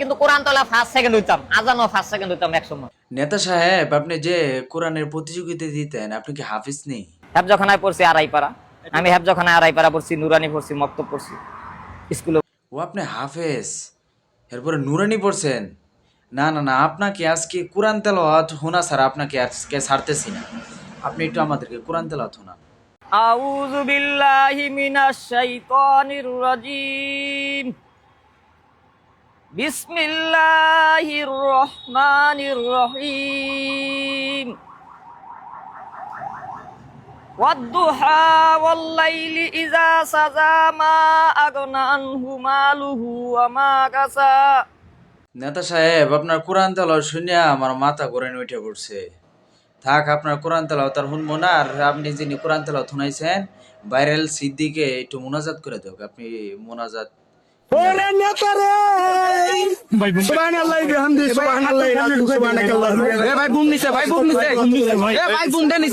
কিন্তু কোরআন তলা first second হইতাম, আজানও ফার্স্ট সেকেন্ড হইতাম একসময়। নেতা সাহেব, আপনি যে কোরআনের প্রতিযোগিতা দিতেন, আপনি কি হাফিজ নেই? হেফজখানায় পড়ছি আড়াইপাড়া, আমি হেফজখানায় আড়াইপাড়া পড়ছি, নুরানি পড়ছি, মক্তব পড়ছি স্কুলে। ও আপনি হাফেজ, এরপরে নুরানি পড়ছেন? না না না, আপনাকে আজকে কোরআন তেলাওয়াত শোনা ছাড়া আপনাকে আজকে ছাড়তেছি না। আপনি একটু আমাদেরকে কোরআন তেলাওয়াত শোনান। আউযু বিল্লাহি মিনাশ শাইতানির রাজিম। বিসমিল্লাহির রহমানির রহিম। ওয়াদ-দুহা ওয়াল-লাইলি ইযা সাজা মা আগনা আনহু মালুহু ওয়া মা কাসা। নেতা সাহেব, আপনার কোরআন তেলাওয়াত শুনে আমার মাথা ঘুরে উঠে পড়ছে। থাক, আপনার কোরআন তেলাওয়াত আর শুনবো না। আর আপনি যিনি কোরআন তেলাওয়াত শুনাইছেন, ভাইরাল সিদ্দিকে একটু মোনাজাত করে দেও। আপনি মোনাজাত ওরে নেতারে সুবহানাল্লাহি বিহামদি সুবহানাল্লাহি সুবহানাকাল্লাহ। এ ভাই বুম নিছে, ভাই বুম নিছে, এ ভাই বুম দে নিছে।